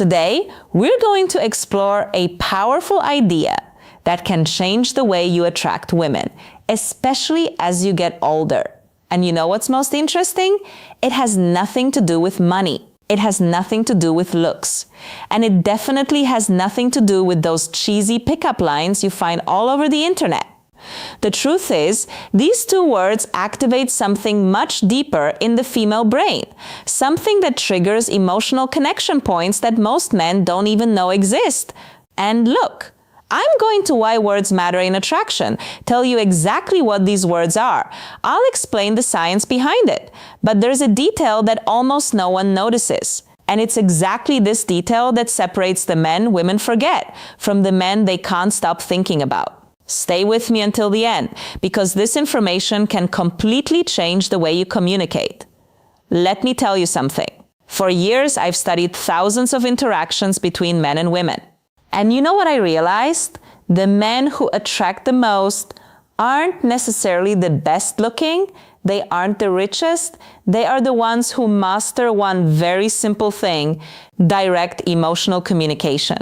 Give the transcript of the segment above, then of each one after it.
Today, we're going to explore a powerful idea that can change the way you attract women, especially as you get older. And you know what's most interesting? It has nothing to do with money. It has nothing to do with looks. And it definitely has nothing to do with those cheesy pickup lines you find all over the internet. The truth is, these two words activate something much deeper in the female brain, something that triggers emotional connection points that most men don't even know exist. And look, I'm going to Why Words Matter in Attraction, tell you exactly what these words are. I'll explain the science behind it, but there's a detail that almost no one notices. And it's exactly this detail that separates the men women forget from the men they can't stop thinking about. Stay with me until the end, because this information can completely change the way you communicate. Let me tell you something. For years, I've studied thousands of interactions between men and women. And you know what I realized? The men who attract the most aren't necessarily the best looking, they aren't the richest, they are the ones who master one very simple thing: direct emotional communication.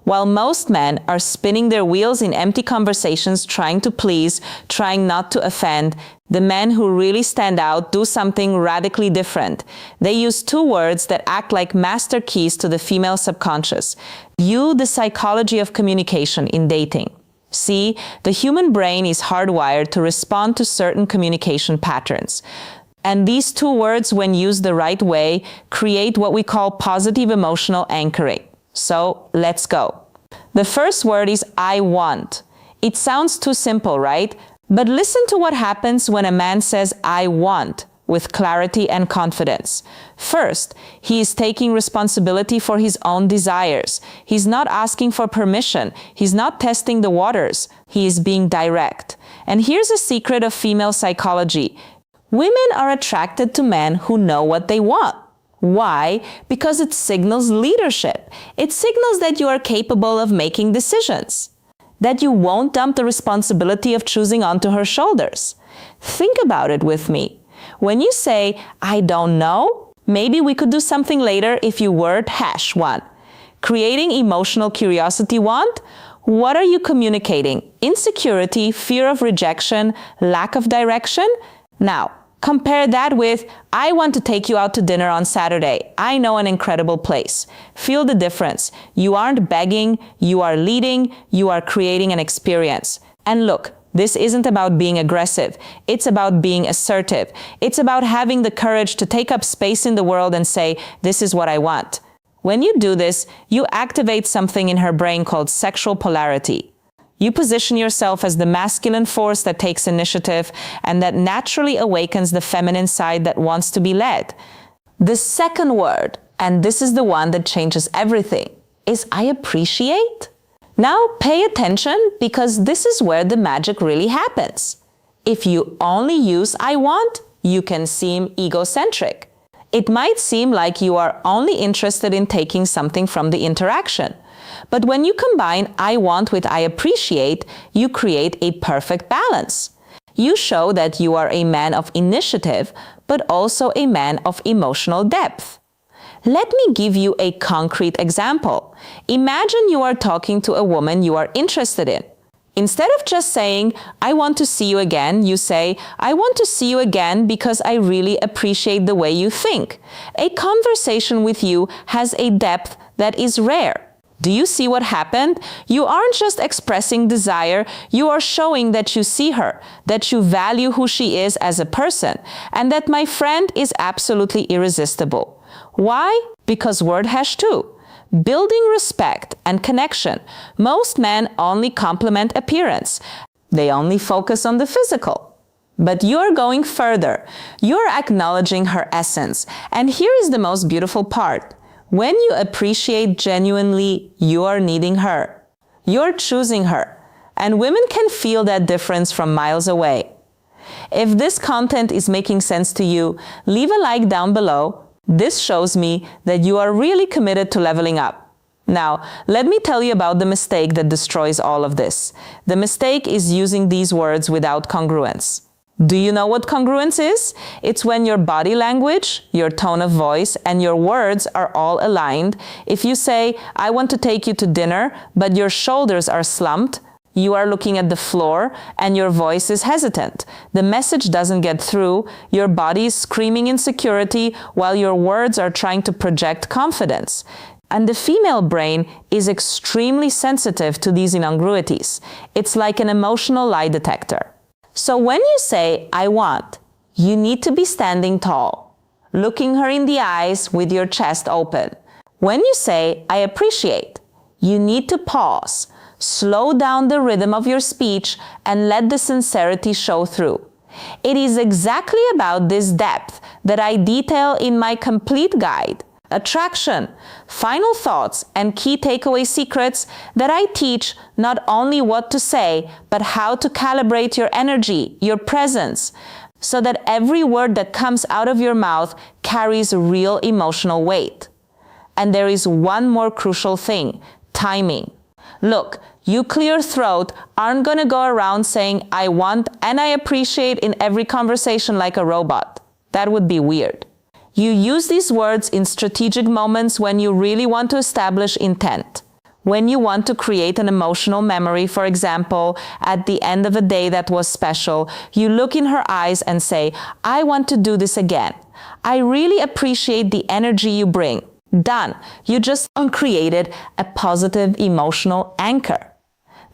While most men are spinning their wheels in empty conversations trying to please, trying not to offend, the men who really stand out do something radically different. They use two words that act like master keys to the female subconscious. You, the psychology of communication in dating. See, the human brain is hardwired to respond to certain communication patterns. And these two words, when used the right way, create what we call positive emotional anchoring. So let's go. The first word is I want. It sounds too simple, right? But listen to what happens when a man says I want with clarity and confidence. First, he is taking responsibility for his own desires. He's not asking for permission. He's not testing the waters. He is being direct. And here's a secret of female psychology. Women are attracted to men who know what they want. Why? Because it signals leadership. It signals that you are capable of making decisions, that you won't dump the responsibility of choosing onto her shoulders. Think about it with me. When you say, I don't know, maybe we could do something later if you word #1. Creating emotional curiosity want? What are you communicating? Insecurity, fear of rejection, lack of direction? Now, compare that with, I want to take you out to dinner on Saturday. I know an incredible place. Feel the difference. You aren't begging, you are leading, you are creating an experience. And look, this isn't about being aggressive. It's about being assertive. It's about having the courage to take up space in the world and say, this is what I want. When you do this, you activate something in her brain called sexual polarity. You position yourself as the masculine force that takes initiative and that naturally awakens the feminine side that wants to be led. The second word, and this is the one that changes everything, is I appreciate. Now pay attention, because this is where the magic really happens. If you only use I want, you can seem egocentric. It might seem like you are only interested in taking something from the interaction. But when you combine I want with I appreciate, you create a perfect balance. You show that you are a man of initiative, but also a man of emotional depth. Let me give you a concrete example. Imagine you are talking to a woman you are interested in. Instead of just saying, I want to see you again, you say, I want to see you again because I really appreciate the way you think. A conversation with you has a depth that is rare. Do you see what happened? You aren't just expressing desire, you are showing that you see her, that you value who she is as a person, and that my friend is absolutely irresistible. Why? Because word #2. Building respect and connection. Most men only compliment appearance. They only focus on the physical. But you're going further. You're acknowledging her essence. And here is the most beautiful part. When you appreciate genuinely, you are needing her. You're choosing her. And women can feel that difference from miles away. If this content is making sense to you, leave a like down below. This shows me that you are really committed to leveling up. Now, let me tell you about the mistake that destroys all of this. The mistake is using these words without congruence. Do you know what congruence is? It's when your body language, your tone of voice, and your words are all aligned. If you say, I want to take you to dinner, but your shoulders are slumped, you are looking at the floor, and your voice is hesitant. The message doesn't get through, your body is screaming insecurity while your words are trying to project confidence. And the female brain is extremely sensitive to these incongruities. It's like an emotional lie detector. So when you say, I want, you need to be standing tall, looking her in the eyes with your chest open. When you say, I appreciate, you need to pause, slow down the rhythm of your speech, and let the sincerity show through. It is exactly about this depth that I detail in my complete guide, Attraction, Final Thoughts, and Key Takeaway Secrets, that I teach not only what to say, but how to calibrate your energy, your presence, so that every word that comes out of your mouth carries real emotional weight. And there is one more crucial thing: timing. Look, you clear throat aren't going to go around saying I want and I appreciate in every conversation like a robot. That would be weird. You use these words in strategic moments when you really want to establish intent. When you want to create an emotional memory, for example, at the end of a day that was special, you look in her eyes and say, I want to do this again. I really appreciate the energy you bring. Done. You just created a positive emotional anchor.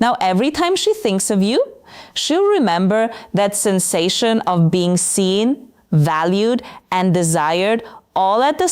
Now, every time she thinks of you, she'll remember that sensation of being seen, valued, and desired all at the